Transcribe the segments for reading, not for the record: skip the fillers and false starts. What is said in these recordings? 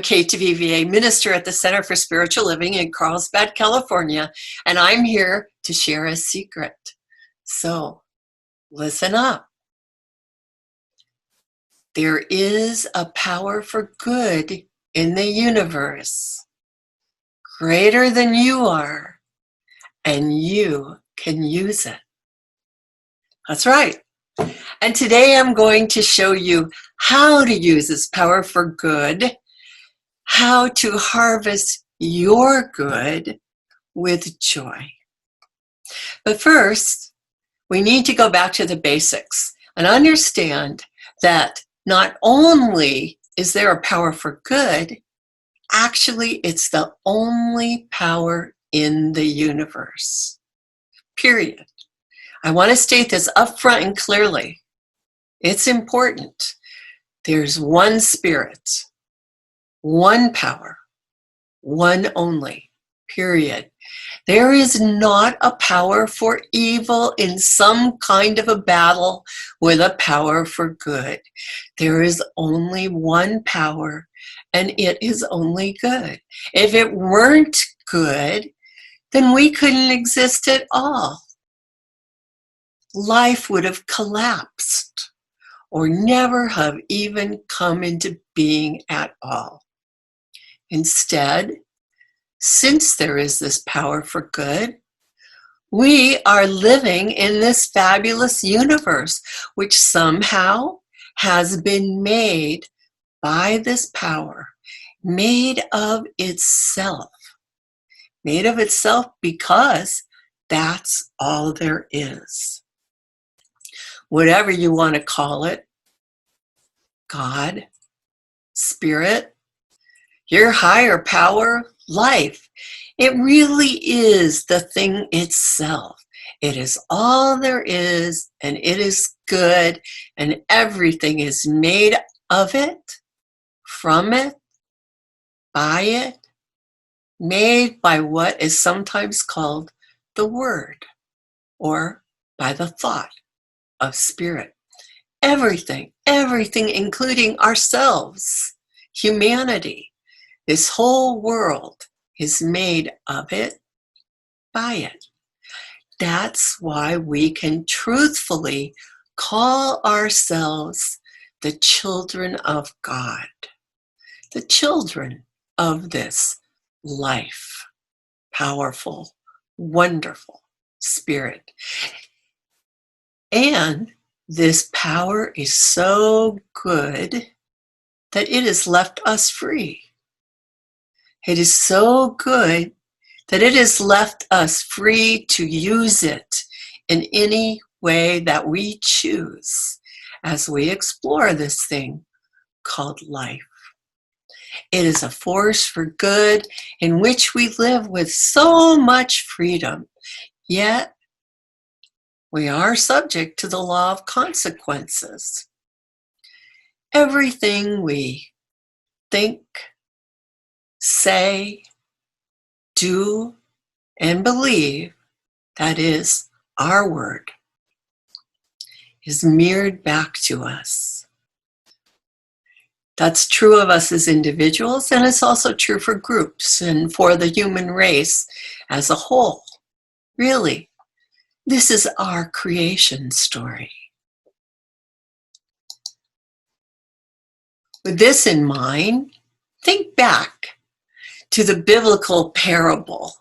Kate DuVivier, minister at the Center for Spiritual Living in Carlsbad, California, and I'm here to share a secret. So, listen up. There is a power for good in the universe, greater than you are, and you can use it. That's right. And today I'm going to show you how to use this power for good, how to harvest your good with joy. But first, we need to go back to the basics and understand that not only is there a power for good, actually it's the only power in the universe. Period. I want to state this upfront and clearly. It's important. There's one spirit, one power, one only, period. There is not a power for evil in some kind of a battle with a power for good. There is only one power, and it is only good. If it weren't good, then we couldn't exist at all. Life would have collapsed or never have even come into being at all. Instead, since there is this power for good, we are living in this fabulous universe, which somehow has been made by this power, made of itself. Made of itself because that's all there is. Whatever you want to call it, God, Spirit, your higher power, life. It really is the thing itself. It is all there is, and it is good, and everything is made of it, from it, by it, made by what is sometimes called the Word, or by the thought of Spirit. Everything, including ourselves, humanity, this whole world is made of it, by it. That's why we can truthfully call ourselves the children of God, the children of this life, powerful, wonderful Spirit. And this power is so good that it has left us free. It is so good that it has left us free to use it in any way that we choose as we explore this thing called life. It is a force for good in which we live with so much freedom, yet we are subject to the law of consequences. Everything we think, say, do, and believe, that is, our word, is mirrored back to us. That's true of us as individuals, and it's also true for groups and for the human race as a whole. Really, this is our creation story. With this in mind, think back to the biblical parable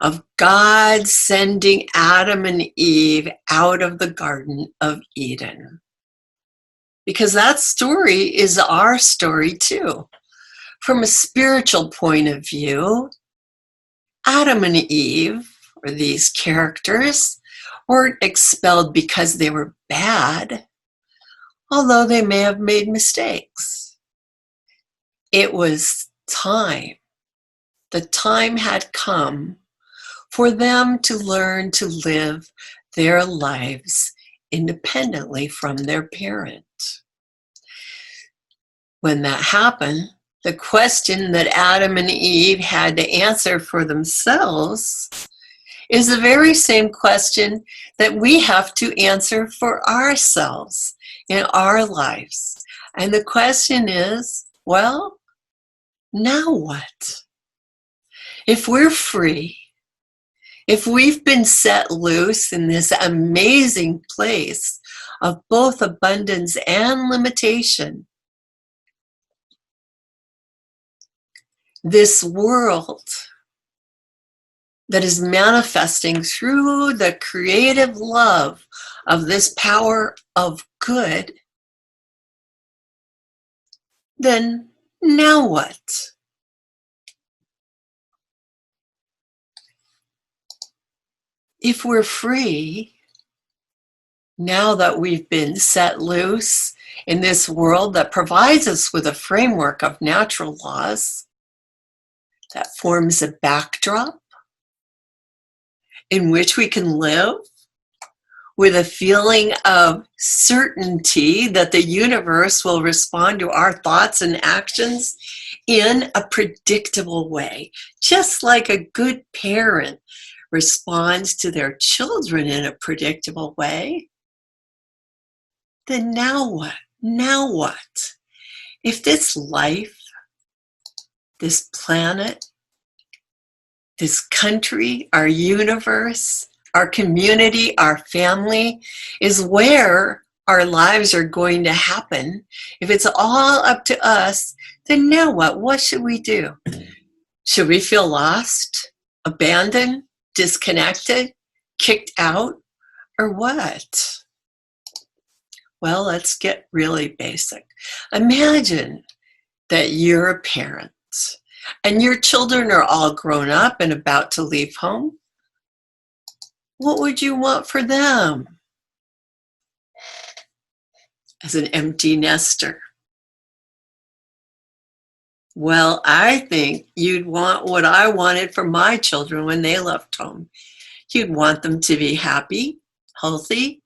of God sending Adam and Eve out of the Garden of Eden. Because that story is our story too. From a spiritual point of view, Adam and Eve, or these characters, weren't expelled because they were bad, although they may have made mistakes. It was time. The time had come for them to learn to live their lives independently from their parent. When that happened, the question that Adam and Eve had to answer for themselves is the very same question that we have to answer for ourselves in our lives. And the question is, well, Now what? If we're free, if we've been set loose in this amazing place of both abundance and limitation, this world that is manifesting through the creative love of this power of good, then now what? If we're free, now that we've been set loose in this world that provides us with a framework of natural laws that forms a backdrop in which we can live with a feeling of certainty that the universe will respond to our thoughts and actions in a predictable way, just like a good parent responds to their children in a predictable way, then now what? Now what? If this life, this planet, this country, our universe, our community, our family is where our lives are going to happen, if it's all up to us, then now what? What should we do? Should we feel lost, abandoned, disconnected, kicked out, or what? Well, let's get really basic. Imagine that you're a parent and your children are all grown up and about to leave home. What would you want for them as an empty nester? Well, I think you'd want what I wanted for my children when they left home. You'd want them to be happy, healthy,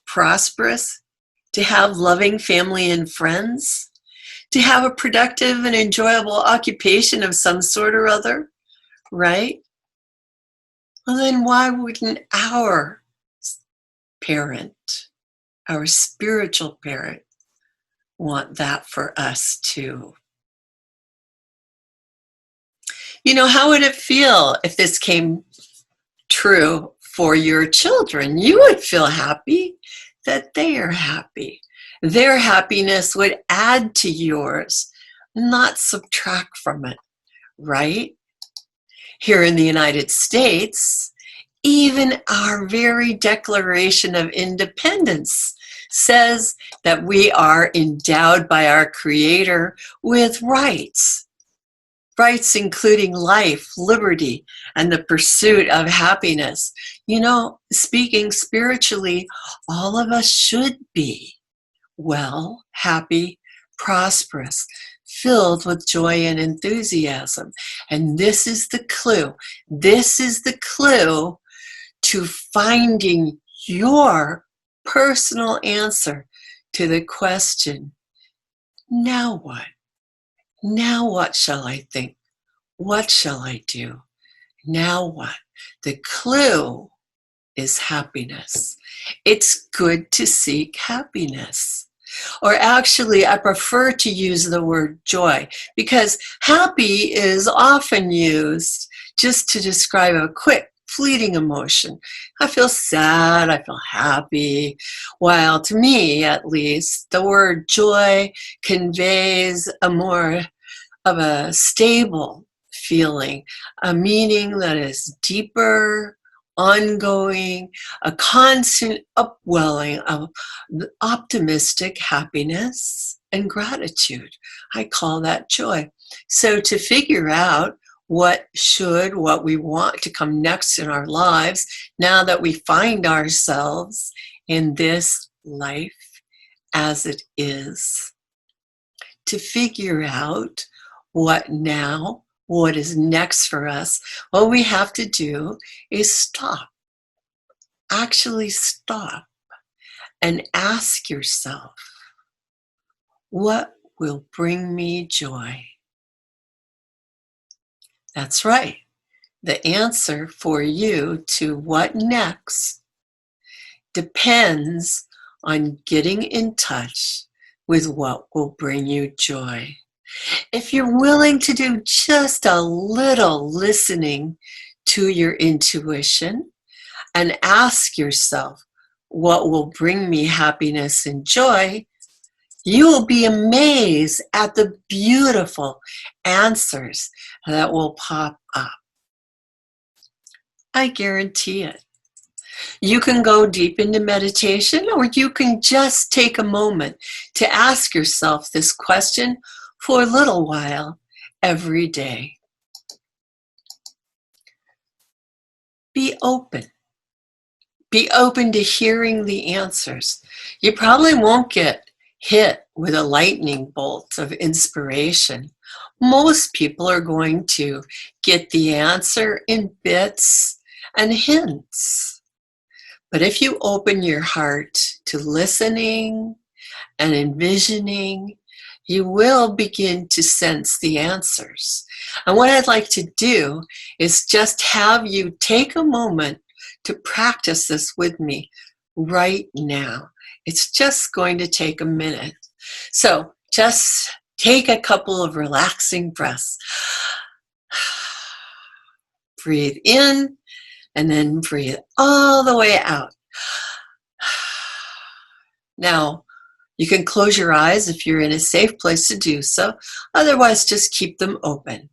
prosperous, to have loving family and friends, to have a productive and enjoyable occupation of some sort or other, right? Well, then why wouldn't our parent, our spiritual parent, want that for us too? You know, how would it feel if this came true for your children? You would feel happy that they are happy. Their happiness would add to yours, not subtract from it, right? Here in the United States, even our very Declaration of Independence says that we are endowed by our Creator with rights. Rights including life, liberty, and the pursuit of happiness. You know, speaking spiritually, all of us should be well, happy, prosperous, filled with joy and enthusiasm. And this is the clue. This is the clue to finding your personal answer to the question, now what? Now what shall I think? What shall I do? Now what? The clue is happiness. It's good to seek happiness. Or actually, I prefer to use the word joy because happy is often used just to describe a quick, fleeting emotion. I feel sad, I feel happy. While to me, at least, the word joy conveys a more of a stable feeling, a meaning that is deeper, ongoing, a constant upwelling of optimistic happiness and gratitude. I call that joy. So to figure out what we want to come next in our lives, now that we find ourselves in this life as it is, to figure out what is next for us, what we have to do is stop. Actually stop and ask yourself, what will bring me joy? That's right. The answer for you to what next depends on getting in touch with what will bring you joy. If you're willing to do just a little listening to your intuition and ask yourself, what will bring me happiness and joy? You will be amazed at the beautiful answers that will pop up. I guarantee it. You can go deep into meditation, or you can just take a moment to ask yourself this question for a little while every day. Be open. Be open to hearing the answers. You probably won't get hit with a lightning bolt of inspiration. Most people are going to get the answer in bits and hints. But if you open your heart to listening and envisioning, you will begin to sense the answers. And what I'd like to do is just have you take a moment to practice this with me right now. It's just going to take a minute. So just take a couple of relaxing breaths. Breathe in and then breathe all the way out. Now, you can close your eyes if you're in a safe place to do so. Otherwise, just keep them open.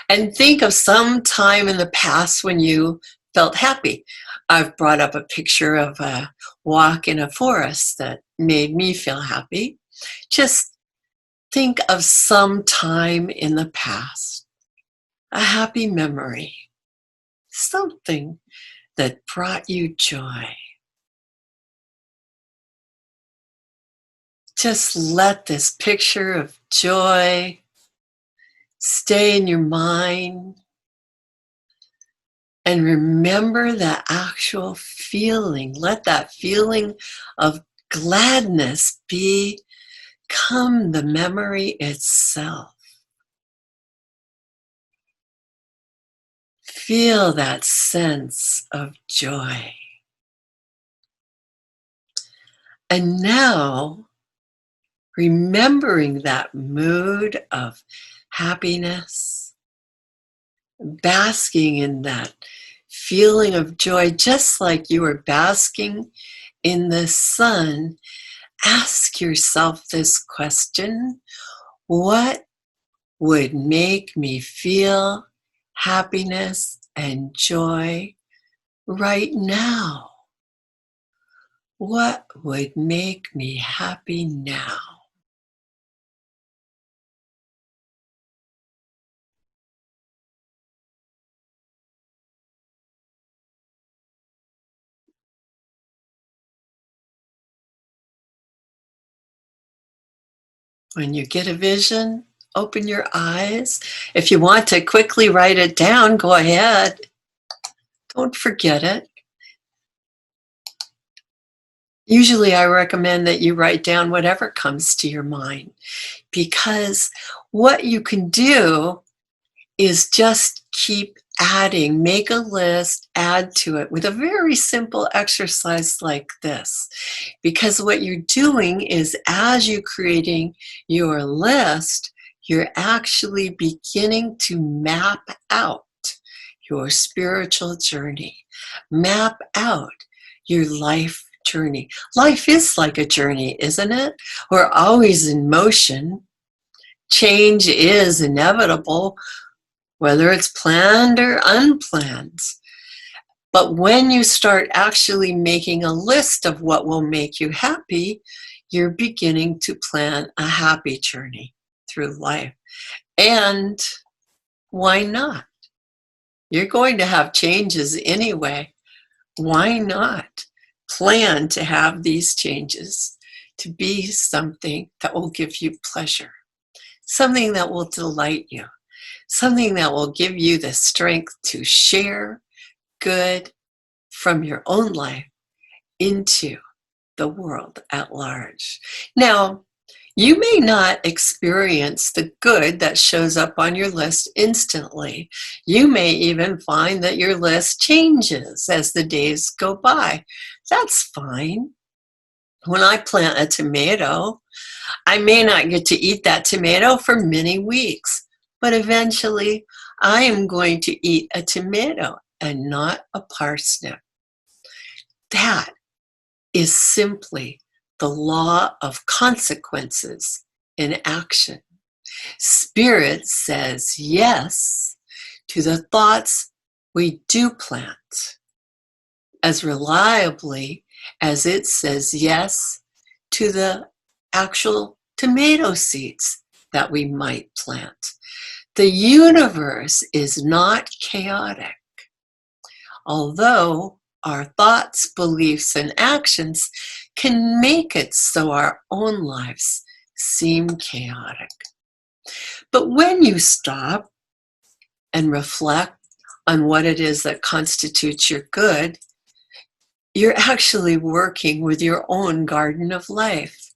And think of some time in the past when you felt happy. I've brought up a picture of a walk in a forest that made me feel happy. Just think of some time in the past, a happy memory, something that brought you joy. Just let this picture of joy stay in your mind and remember the actual feeling. Let that feeling of gladness become the memory itself. Feel that sense of joy. And now, remembering that mood of happiness, basking in that feeling of joy, just like you were basking in the sun, ask yourself this question: what would make me feel happiness and joy right now? What would make me happy now? When you get a vision, open your eyes. If you want to quickly write it down, go ahead. Don't forget it. Usually I recommend that you write down whatever comes to your mind, because what you can do is just keep adding, make a list, add to it with a very simple exercise like this. Because what you're doing is, as you're creating your list, you're actually beginning to map out your spiritual journey, map out your life journey. Life is like a journey, isn't it? We're always in motion. Change is inevitable, whether it's planned or unplanned. But when you start actually making a list of what will make you happy, you're beginning to plan a happy journey through life. And why not? You're going to have changes anyway. Why not plan to have these changes to be something that will give you pleasure, something that will delight you, something that will give you the strength to share good from your own life into the world at large. Now, you may not experience the good that shows up on your list instantly. You may even find that your list changes as the days go by. That's fine. When I plant a tomato, I may not get to eat that tomato for many weeks, but eventually I am going to eat a tomato and not a parsnip. That is simply the law of consequences in action. Spirit says yes to the thoughts we do plant, as reliably as it says yes to the actual tomato seeds that we might plant. The universe is not chaotic, although our thoughts, beliefs, and actions can make it so our own lives seem chaotic. But when you stop and reflect on what it is that constitutes your good, you're actually working with your own garden of life.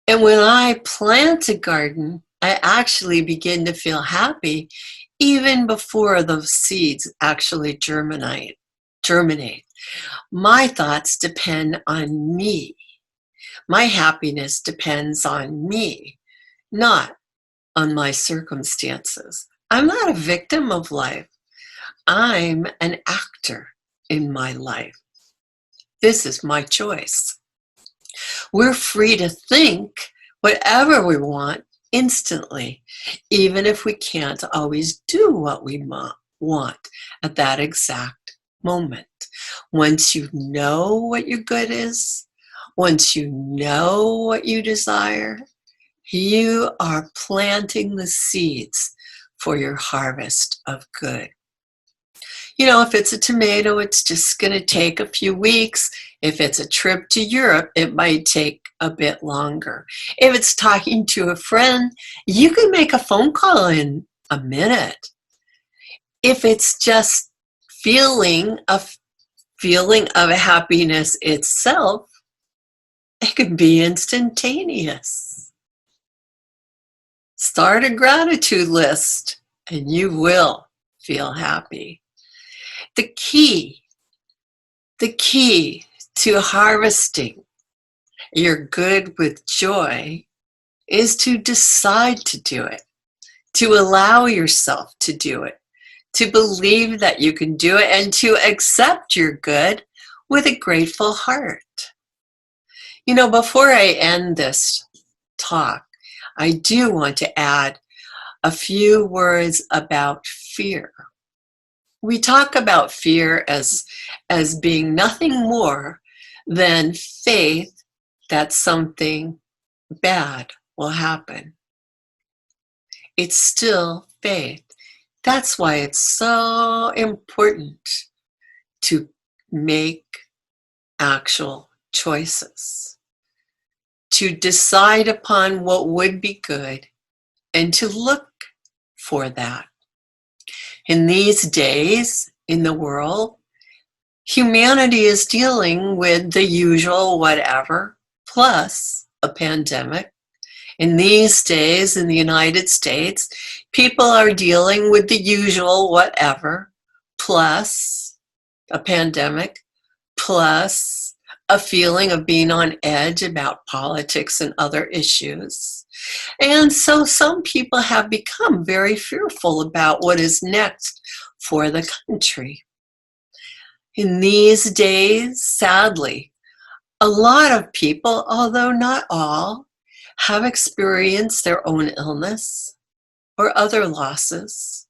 And when I plant a garden, I actually begin to feel happy even before those seeds actually germinate. My thoughts depend on me. My happiness depends on me, not on my circumstances. I'm not a victim of life. I'm an actor in my life. This is my choice. We're free to think whatever we want instantly, even if we can't always do what we want at that exact moment. Once you know what your good is, once you know what you desire, you are planting the seeds for your harvest of good. You know, if it's a tomato, it's just going to take a few weeks. If it's a trip to Europe, it might take a bit longer. If it's talking to a friend, you can make a phone call in a minute. If it's just feeling of happiness itself, it can be instantaneous. Start a gratitude list and you will feel happy. The key to harvesting your good with joy is to decide to do it, to allow yourself to do it, to believe that you can do it, and to accept your good with a grateful heart. You know, before I end this talk, I do want to add a few words about fear. We talk about fear as being nothing more than faith that something bad will happen. It's still faith. That's why it's so important to make actual choices, to decide upon what would be good and to look for that. In these days in the world, humanity is dealing with the usual whatever, plus a pandemic. In these days in the United States, people are dealing with the usual whatever, plus a pandemic, plus a feeling of being on edge about politics and other issues. And so some people have become very fearful about what is next for the country. In these days, sadly, a lot of people, although not all, have experienced their own illness or other losses.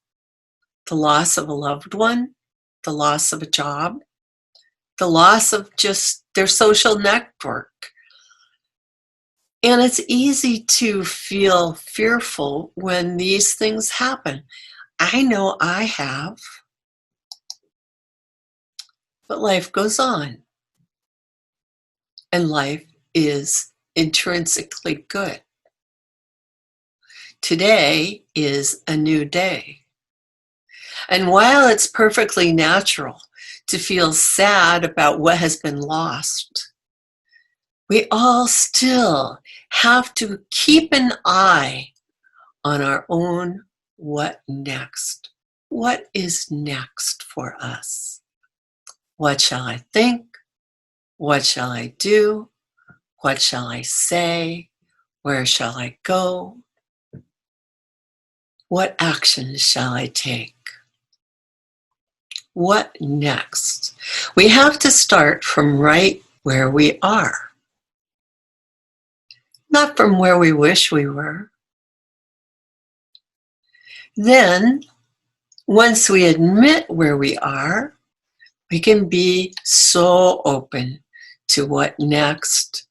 The loss of a loved one, the loss of a job, the loss of just their social network. And it's easy to feel fearful when these things happen. I know I have. But life goes on. And life is intrinsically good. Today is a new day. And while it's perfectly natural to feel sad about what has been lost, we all still have to keep an eye on our own what next. What is next for us? What shall I think? What shall I do? What shall I say? Where shall I go? What actions shall I take? What next? We have to start from right where we are, not from where we wish we were. Then, once we admit where we are, we can be so open to what next,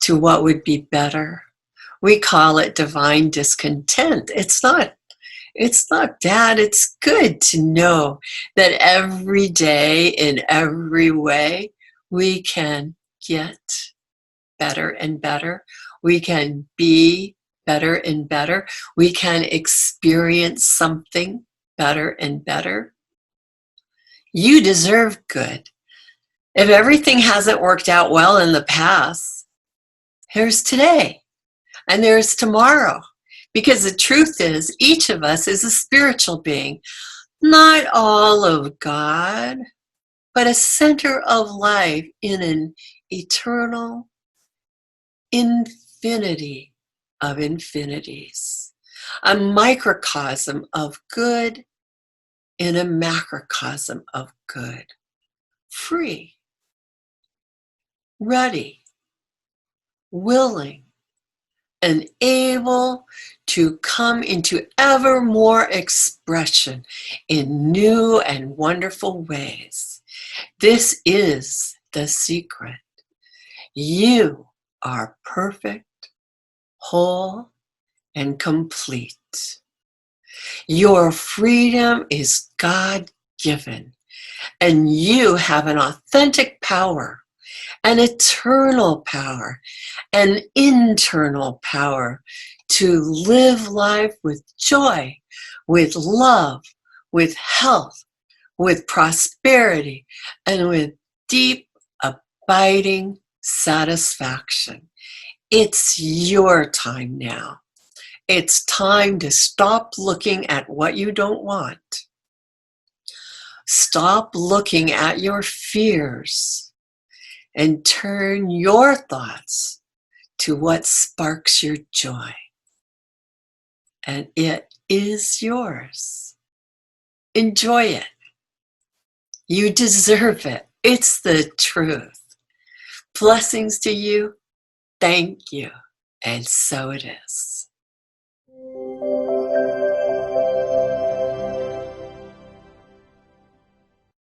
to what would be better. We call it divine discontent. It's not bad. It's good to know that every day, in every way, we can get better and better. We can be better and better. We can experience something better and better. You deserve good. If everything hasn't worked out well in the past, here's today and there's tomorrow. Because the truth is, each of us is a spiritual being, not all of God, but a center of life in an eternal infinity of infinities, a microcosm of good in a macrocosm of good, free, ready, willing, and able to come into ever more expression in new and wonderful ways. This is the secret. You are perfect, whole, and complete. Your freedom is God-given, and you have an authentic power, an eternal power, an internal power to live life with joy, with love, with health, with prosperity, and with deep, abiding satisfaction. It's your time now. It's time to stop looking at what you don't want. Stop looking at your fears and turn your thoughts to what sparks your joy. And it is yours. Enjoy it. You deserve it. It's the truth. Blessings to you. Thank you. And so it is.